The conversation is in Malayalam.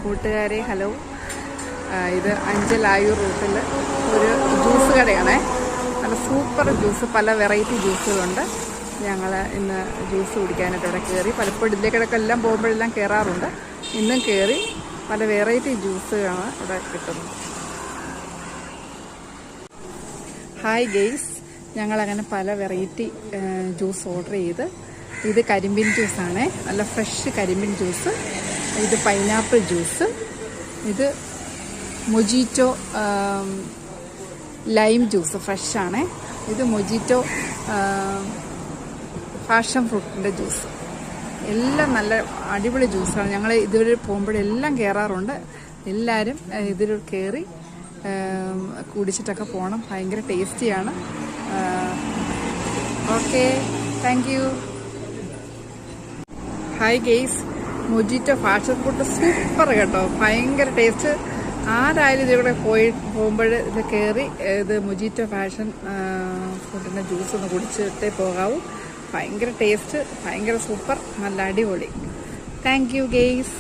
കൂട്ടുകാരെ ഹലോ. ഇത് അഞ്ചൽ ആയൂർ റൂട്ടിൽ ഒരു ജ്യൂസ് കടയാണേ. നല്ല സൂപ്പർ ജ്യൂസ്, പല വെറൈറ്റി ജ്യൂസുകളുണ്ട്. ഞങ്ങൾ ഇന്ന് ജ്യൂസ് കുടിക്കാനായിട്ട് ഇവിടെ കയറി. പലപ്പോഴും ഇതിലേക്കിടയ്ക്ക് എല്ലാം പോകുമ്പോഴെല്ലാം കയറാറുണ്ട്. ഇന്നും കയറി. പല വെറൈറ്റി ജ്യൂസുകളാണ് ഇവിടെ കിട്ടുന്നത്. ഹായ് ഗെയ്സ്, ഞങ്ങളങ്ങനെ പല വെറൈറ്റി ജ്യൂസ് ഓർഡർ ചെയ്ത്. ഇത് കരിമ്പിൻ ജ്യൂസാണേ, നല്ല ഫ്രഷ് കരിമ്പിൻ ജ്യൂസ്. ഇത് പൈനാപ്പിൾ ജ്യൂസ്. ഇത് മൊജിറ്റോ ലൈം ജ്യൂസ് ഫ്രഷാണേ. ഇത് മൊജിറ്റോ പാഷൻ ഫ്രൂട്ടിൻ്റെ ജ്യൂസ്. എല്ലാം നല്ല അടിപൊളി ജ്യൂസാണ്. ഞങ്ങൾ ഇതുവരെ പോകുമ്പോഴെല്ലാം കയറാറുണ്ട്. എല്ലാവരും ഇതിൽ കയറി കുടിച്ചിട്ടൊക്കെ പോകണം. ഭയങ്കര ടേസ്റ്റിയാണ്. Okay, thank you. Hi guys, mojito passion fruit super കേട്ടോ, ഭയങ്കര ടേസ്റ്റ്. ആരായാലും ഇതിലൂടെ പോകുമ്പോൾ ഇത് കയറി ഇത് മൊജിറ്റോ പാഷൻ ഫ്രൂട്ടിൻ്റെ ജ്യൂസ് ഒന്ന് കുടിച്ചിട്ടേ പോകാവൂ. ഭയങ്കര ടേസ്റ്റ്, ഭയങ്കര സൂപ്പർ, നല്ല അടിപൊളി. Thank you guys.